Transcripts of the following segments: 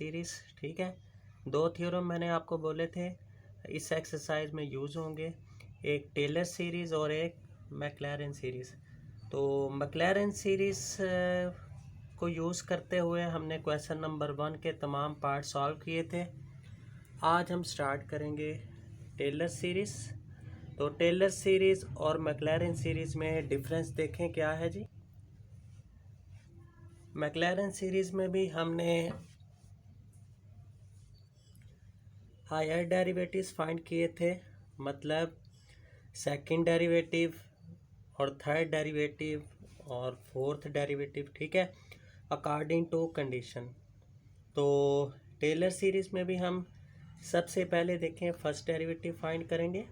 Series, ठीक है। दो थ्योरम मैंने आपको बोले थे इस एक्सरसाइज में यूज़ होंगे, एक टेलर सीरीज़ और एक मैक्लैरेन सीरीज़। तो मैक्लैरेन सीरीज़ को यूज़ करते हुए हमने क्वेश्चन नंबर 1 के तमाम पार्ट सॉल्व किए थे। आज हम स्टार्ट करेंगे टेलर सीरीज़। तो टेलर सीरीज़ और मैक्लैरेन सीरीज़ में डिफरेंस देखें क्या है जी। मैक्लैरेन सीरीज़ में भी हमने हायर डेरिवेटिव्स फाइंड किए थे, मतलब सेकंड डेरिवेटिव और थर्ड डेरिवेटिव और फोर्थ डेरिवेटिव, ठीक है, अकॉर्डिंग टू कंडीशन। तो टेलर सीरीज़ में भी हम सबसे पहले देखें फर्स्ट डेरिवेटिव फाइंड करेंगे,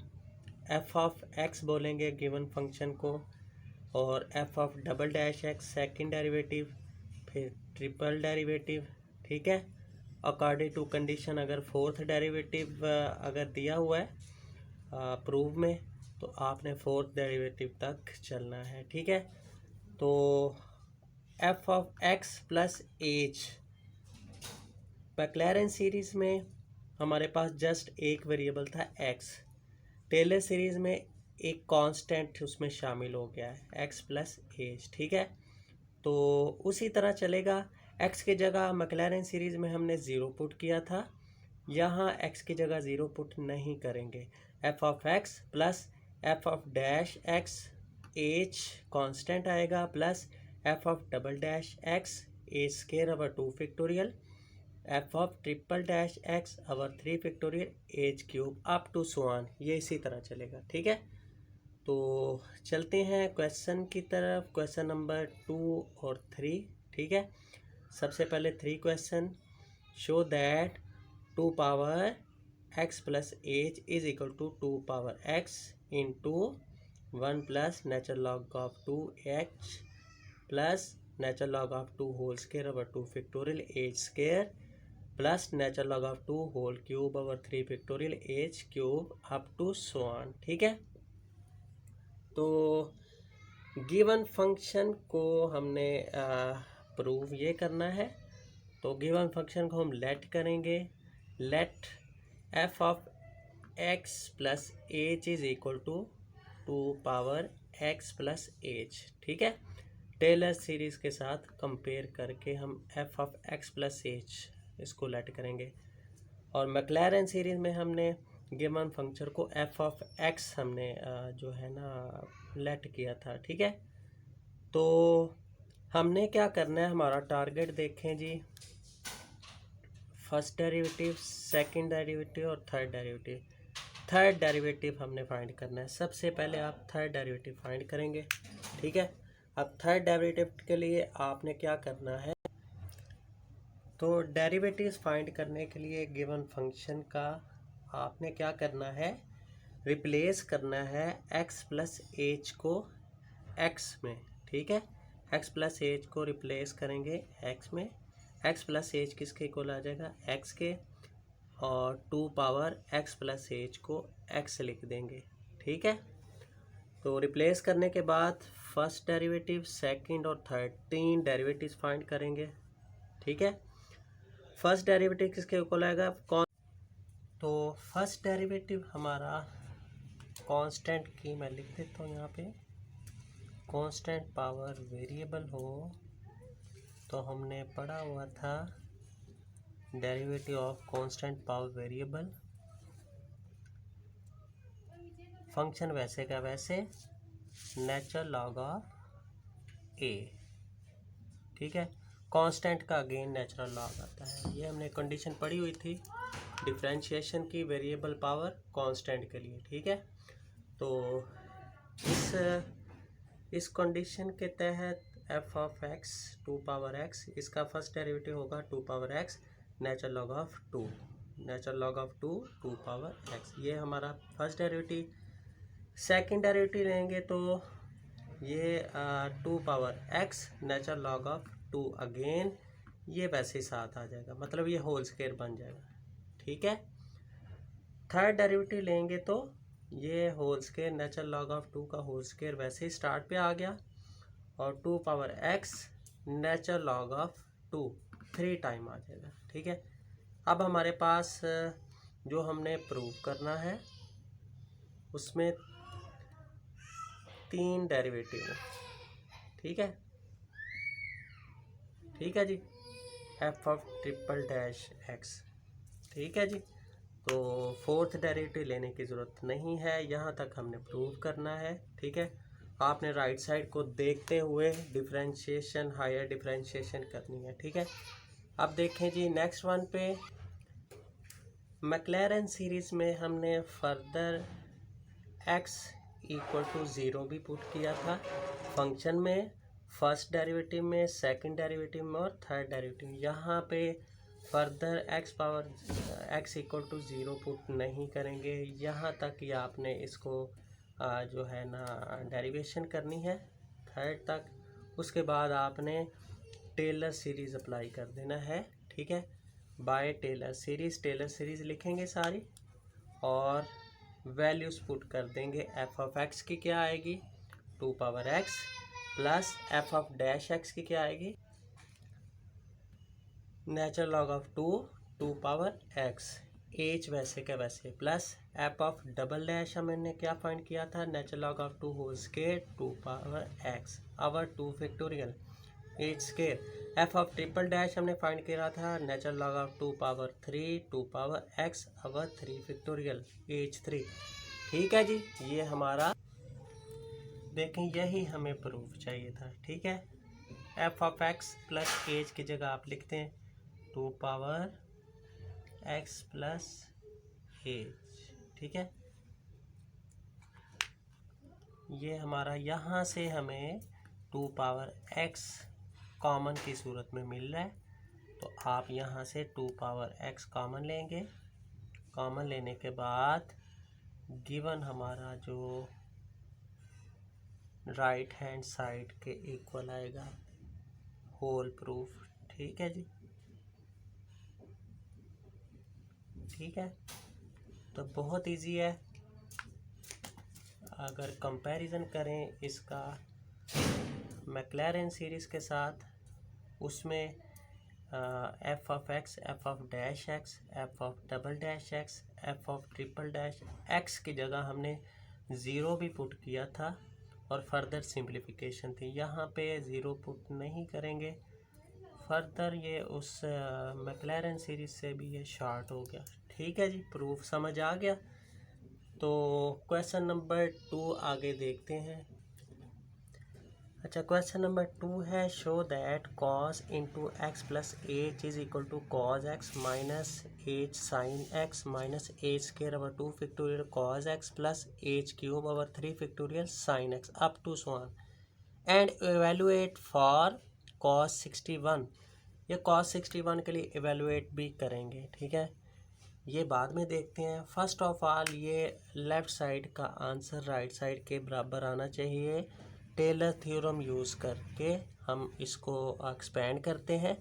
एफ ऑफ एक्स बोलेंगे गिवन फंक्शन को, और F of double dash x second derivative, फिर ट्रिपल डेरिवेटिव, ठीक है, अकॉर्डिंग टू कंडीशन। अगर फोर्थ डेरिवेटिव अगर दिया हुआ है प्रूव में तो आपने फोर्थ डेरिवेटिव तक चलना है, ठीक है। तो F of x plus H, Maclaurin series में हमारे पास जस्ट एक वेरिएबल था एक्स, टेलर सीरीज़ में एक कांस्टेंट उसमें शामिल हो गया है एक्स प्लस एच, ठीक है। तो उसी तरह चलेगा, एक्स की जगह मैक्लैरेन सीरीज़ में हमने ज़ीरो पुट किया था, यहाँ एक्स की जगह ज़ीरो पुट नहीं करेंगे। F of x plus F of dash X H constant आएगा, plus F of double dash X A square over 2 factorial, F of triple dash X over 3 factorial H cube up to so on, ये इसी तरह चलेगा, ठीक है। तो चलते हैं क्वेश्चन की तरफ, क्वेश्चन नंबर 2 और 3, ठीक है। सबसे पहले 3 question, show that 2 power x plus h is equal to 2 power x into 1 plus natural log of 2 h plus natural log of 2 whole square over 2 factorial h square plus natural log of 2 whole cube over 3 factorial H cube up to so on, ठीक है। तो given function को हमने prove ये करना है, तो given function को हम लेट करेंगे, let f of x plus h is equal to 2 power x plus h, ठीक है। टेलर सीरीज़ के साथ कंपेयर करके हम f of x plus h इसको लेट करेंगे, और मैक्लैरेन सीरीज़ में हमने गिवन फंक्शन को एफ ऑफ एक्स हमने जो है ना लेट किया था, ठीक है। तो हमने क्या करना है, हमारा टारगेट देखें जी, फर्स्ट डेरिवेटिव, सेकंड डेरिवेटिव और थर्ड डेरिवेटिव। थर्ड डेरिवेटिव हमने फाइंड करना है, सबसे पहले आप थर्ड डेरिवेटिव फाइंड करेंगे, ठीक है। अब थर्ड डेरिवेटिव के लिए आपने क्या करना है, तो डेरिवेटिव्स फाइंड करने के लिए गिवन फंक्शन का आपने क्या करना है, रिप्लेस करना है x प्लस एच को x में, ठीक है। x प्लस एच को रिप्लेस करेंगे x में, x प्लस एच किसके इक्वल आ जाएगा, x के, और 2 पावर x प्लस एच को x लिख देंगे, ठीक है। तो रिप्लेस करने के बाद फर्स्ट डेरिवेटिव, सेकंड और थर्ड, 3 डेरिवेटिव्स फाइंड करेंगे, ठीक है। फर्स्ट डेरिवेटिव किसके इक्वल आएगा, तो फर्स्ट डेरिवेटिव हमारा कांस्टेंट की मैं लिख देता हूँ यहाँ पे, कांस्टेंट पावर वेरिएबल हो तो हमने पढ़ा हुआ था derivative of constant power variable, function वैसे का वैसे नेचुरल लॉग ऑफ ए, ठीक है। कांस्टेंट का अगेन नेचुरल लॉग आता है, ये हमने कंडीशन पढ़ी हुई थी डिफरेंशिएशन की वेरिएबल पावर कांस्टेंट के लिए, ठीक है। तो इस कंडीशन के तहत F of x 2 power x, इसका फर्स्ट डेरिवेटिव होगा 2 power X natural log of 2, natural log of 2 power x, ये हमारा फर्स्ट डेरिवेटिव। सेकंड डेरिवेटिव लेंगे तो ये 2 power X natural log of 2, again ये वैसे ही साथ आ जाएगा, मतलब ये होल स्क्वायर बन जाएगा, ठीक है। थर्ड डेरिवेटिव लेंगे तो ये whole square natural log of 2 का होल स्क्वायर वैसे ही स्टार्ट पे आ गया, और 2 power X natural log of 2 3 time आ जाएगा, ठीक है। अब हमारे पास जो हमने प्रूव करना है उसमें 3 डेरिवेटिव है, ठीक है, ठीक है जी, F of triple dash X, ठीक है जी। तो फोर्थ डेरिवेटिव लेने की ज़रूरत नहीं है, यहाँ तक हमने प्रूव करना है, ठीक है। आपने राइट साइड को देखते हुए डिफरेंशिएशन, हायर डिफरेंशिएशन करनी है, ठीक है। अब देखें जी नेक्स्ट वन पे, मैक्लैरेन सीरीज़ में हमने फर्दर x इक्वल टू 0 भी पुट किया था फंक्शन में, फर्स्ट डेरिवेटिव में, सेकंड डेरिवेटिव में और थर्ड डेरिवेटिव में। यहाँ पे further x equal to 0 put नहीं करेंगे, यहाँ तक ही आपने इसको जो है ना डेरिवेशन करनी है थर्ड तक। उसके बाद आपने टेलर सीरीज़ अप्लाई कर देना है, ठीक है, बाय टेलर सीरीज़ लिखेंगे सारी और वैल्यूज़ पुट कर देंगे। एफ ऑफ एक्स की क्या आएगी 2 power x plus F of dash x की क्या आएगी natural log of 2 power x, H वैसे का वैसे, plus F of double dash हमने क्या फाइंड किया था natural log of 2 whole square 2 power x over 2 factorial h square. F of triple dash हमने फाइंड किया था natural log of 2 power 3 2 power x over 3 factorial h 3, ठीक है जी। ये हमारा देखें यही हमें प्रूफ चाहिए था, ठीक है। F of x plus H की जगह आप लिखते हैं 2 पावर एक्स प्लस एच, ठीक है। ये हमारा यहाँ से हमें 2 पावर एक्स कॉमन की सूरत में मिल रहा है, तो आप यहाँ से 2 पावर एक्स कॉमन लेंगे। कॉमन लेने के बाद गिवन हमारा जो राइट हैंड साइड के इक्वल आएगा होल प्रूफ, ठीक है जी, ठीक है। तो बहुत इजी है, अगर कंपैरिजन करें इसका मैक्लैरेन सीरीज़ के साथ, उसमें F of x, F of dash x, F of double dash x, F of triple dash x की जगह हमने 0 भी पुट किया था और फर्दर सिंप्लीफिकेशन थी। यहाँ पे 0 पुट नहीं करेंगे, फर्दर ये उस मैक्लैरेन सीरीज़ से भी ये शॉर्ट हो गया, ठीक है जी। प्रूफ समझ आ गया। तो क्वेश्चन नंबर 2 आगे देखते हैं। अच्छा, क्वेश्चन नंबर 2 है, show that cos into x plus h is equal to cos x minus h sine x minus h square over 2 factorial cos x plus h cube over 3 factorial sine x up to so on and evaluate for cos 61। ये cos 61 के लिए evaluate भी करेंगे, ठीक है, ये बाद में देखते हैं। फर्स्ट ऑफ ऑल ये लेफ़्ट साइड का आंसर राइट साइड के बराबर आना चाहिए। टेलर थ्योरम यूज़ करके हम इसको एक्सपेंड करते हैं,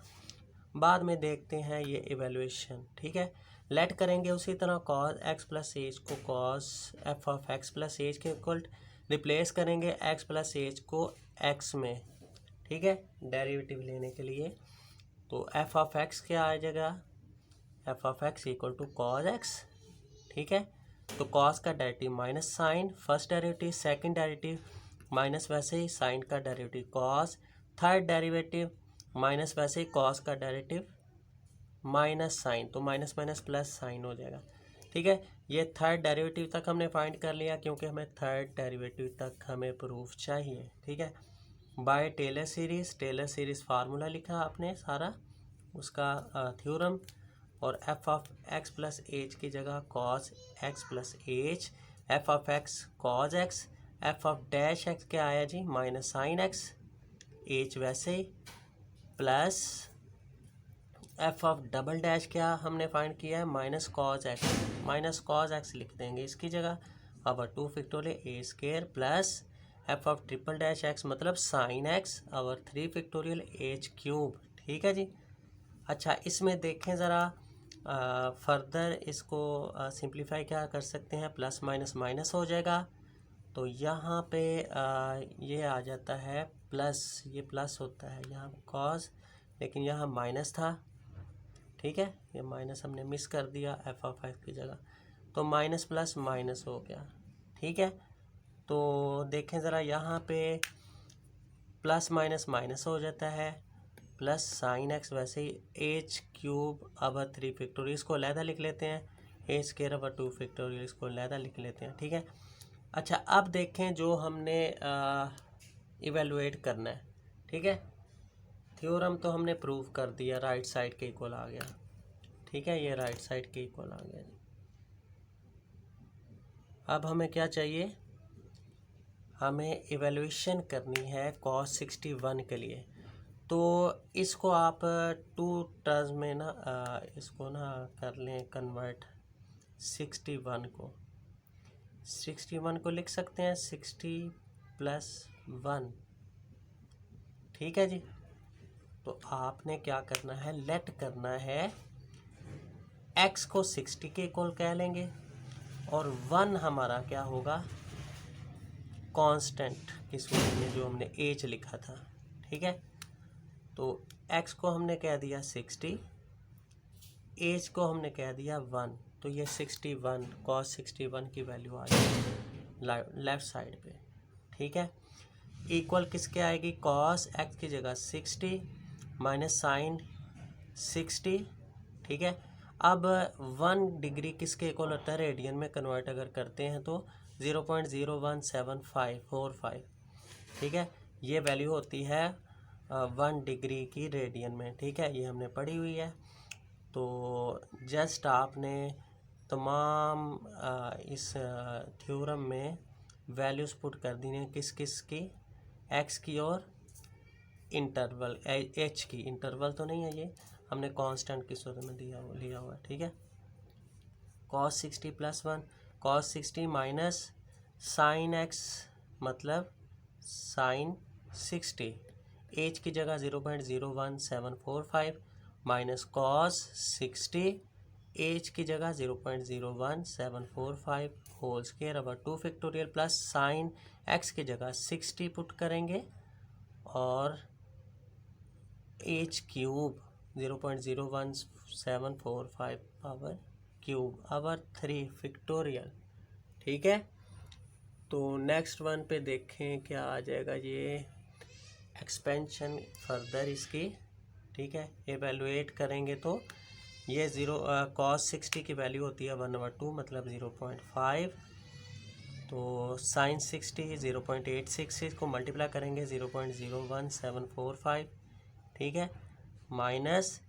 बाद में देखते हैं ये इवेल्युएशन, ठीक है। लेट करेंगे उसी तरह कॉस एक्स प्लस एच को cos F of x plus H के इक्वल रिप्लेस करेंगे एक्स प्लस एच को एक्स में, ठीक है, डेरिवेटिव लेने के लिए। तो एफ ऑफ एक्स क्या आ जाएगा f of x equal to cos x, ठीक है। तो कॉस का derivative minus sine first derivative, second derivative minus वैसे ही साइन का derivative cos, third derivative minus वैसे ही कॉस का डेरिवेटिव माइनस साइन, तो माइनस माइनस प्लस साइन हो जाएगा, ठीक है। ये थर्ड डेरिवेटिव तक हमने फाइंड कर लिया क्योंकि हमें थर्ड डेरिवेटिव तक हमें प्रूफ चाहिए, ठीक है। बाय टेलर सीरीज़ फार्मूला लिखा आपने सारा उसका थ्योरम, और F of x plus H की जगह cos x plus H, F of X cos X, F of dash X क्या आया जी माइनस साइन एक्स, एच वैसे ही, plus F of double dash क्या हमने फाइंड किया है माइनस कॉस एक्स लिख देंगे इसकी जगह, अब 2 factorial A square plus F of triple dash x मतलब साइन एक्स और 3 फैक्टोरियल एच क्यूब, ठीक है जी। अच्छा, इसमें देखें ज़रा फर्दर इसको सिंप्लीफाई क्या कर सकते हैं, प्लस माइनस माइनस हो जाएगा, तो यहाँ पे ये आ जाता है प्लस, ये प्लस होता है यहाँ कॉस, लेकिन यहाँ माइनस था, ठीक है, ये माइनस हमने मिस कर दिया एफ ऑफ एक्स की जगह, तो माइनस प्लस माइनस हो गया। ठीक है, तो देखें ज़रा यहाँ पे प्लस माइनस माइनस हो जाता है, प्लस साइन एक्स वैसे ही एच क्यूब अवर 3 फैक्टोरियल, इसको अलहदा लिख लेते हैं, ए स्क्वायर अवर 2 फैक्टोरियल, इसको अलहदा लिख लेते हैं। ठीक है, अच्छा अब देखें जो हमने इवेलुएट करना है। ठीक है, थ्योरम तो हमने प्रूव कर दिया, राइट साइड के इक्वल आ गया। ठीक है, ये राइट साइड के इक्वल आ गया। अब हमें क्या चाहिए, हमें इवेल्यूशन करनी है कॉस 61 के लिए। तो इसको आप टू टर्म्स में ना इसको ना कर लें कन्वर्ट, 61 को लिख सकते हैं 60 प्लस 1। ठीक है जी, तो आपने क्या करना है, लेट करना है x को 60 के इक्वल कह लेंगे और 1 हमारा क्या होगा, कांस्टेंट की सूरत में जो हमने एज लिखा था। ठीक है, तो x को हमने कह दिया 60, एज को हमने कह दिया 1, तो ये 61 cos 61 की वैल्यू आ जाएगी लेफ्ट साइड पे। ठीक है, इक्वल किसके आएगी, cos x की जगह 60 माइनस साइन 60। ठीक है, अब 1 डिग्री किसके इक्वल होता है, रेडियन में कन्वर्ट अगर करते हैं तो 0.01745। ठीक है, ये वैल्यू होती है 1 डिग्री की रेडियन में। ठीक है, ये हमने पढ़ी हुई है। तो जस्ट आपने तमाम इस थ्योरम में वैल्यूज़ पुट कर दी हैं, किस किस की, एक्स की और इंटरवल एच की। इंटरवल तो नहीं है, ये हमने कांस्टेंट की सूरत में लिया हुआ है। ठीक है, cos 60 plus 1, cos 60 minus sine x मतलब साइन 60, एच की जगह 0.01745 माइनस cos 60, एच की जगह 0.01745 होल स्क्वायर अवर 2 फैक्टोरियल प्लस साइन एक्स की जगह 60 पुट करेंगे और एच क्यूब 0.01745 पावर क्यूब अवर 3 फैक्टोरियल। ठीक है, तो नेक्स्ट वन पे देखें क्या आ जाएगा, ये एक्सपेंशन फर्दर इसकी। ठीक है, एवेलुएट करेंगे तो ये cos 60 की वैल्यू होती है 1/2 मतलब 0.5, तो साइन 60 0.866 को मल्टीप्लाई करेंगे 0.01745। ठीक है, माइनस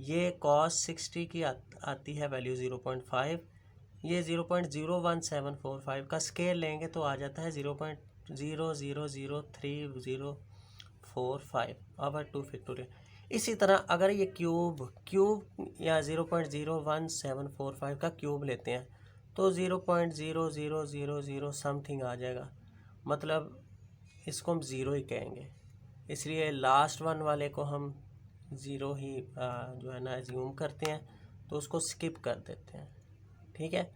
ये cos 60 की आती है वैल्यू 0.5, ये 0.01745 का स्केल लेंगे तो आ जाता है 0.0003045 ओवर 2 फैक्टोरियल। इसी तरह अगर ये क्यूब या 0.01745 का क्यूब लेते हैं तो 0.0000 समथिंग आ जाएगा, मतलब इसको हम ज़ीरो ही कहेंगे, इसलिए लास्ट वन वाले को हम ज़ीरो ही जो है ना एज्यूम करते हैं, तो उसको स्किप कर देते हैं। ठीक है,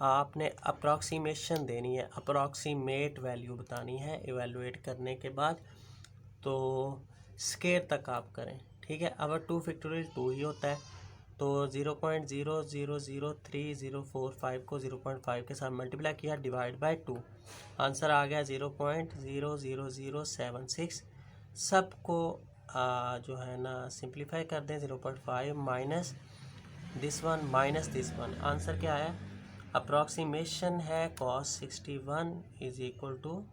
आपने अप्रॉक्सीमेशन देनी है, अप्रॉक्सीमेट वैल्यू बतानी है इवेलुएट करने के बाद, तो स्केयर तक आप करें। ठीक है, अगर 2 फैक्टोरियल 2 ही होता है तो 0.000345 को 0.5 के साथ मल्टीप्लाई किया डिवाइड बाय 2, आंसर आ गया 0.00076। सबको जो है ना सिंप्लीफाई कर दें, 0.5 माइनस दिस वन, आंसर क्या है, अप्रॉक्सीमेशन है cos 61 is equal to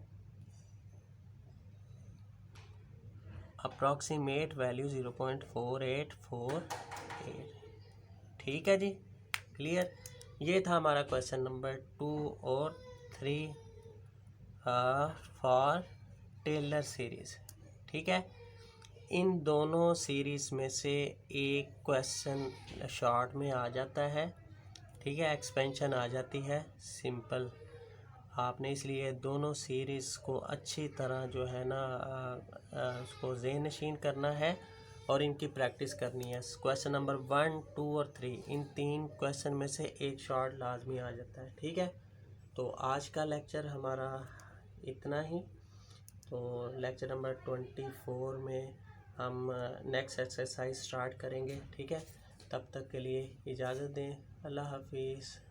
approximate value 0.4848। ठीक है जी, क्लियर। ये था हमारा क्वेश्चन नंबर 2 और 3 फॉर टेलर सीरीज़। ठीक है, इन दोनों सीरीज़ में से एक क्वेश्चन शॉर्ट में आ जाता है। ठीक है, एक्सपेंशन आ जाती है सिंपल। आपने इसलिए दोनों सीरीज़ को अच्छी तरह जो है ना उसको ज़हन नशीन करना है और इनकी प्रैक्टिस करनी है। क्वेश्चन नंबर 1, 2 और 3 इन 3 क्वेश्चन में से एक शॉर्ट लाजमी आ जाता है। ठीक है, तो आज का लेक्चर हमारा इतना ही। तो लेक्चर नंबर 24 में हम नेक्स्ट एक्सरसाइज स्टार्ट करेंगे। ठीक है, तब तक के लिए इजाज़त दें। अल्लाह हाफिज़।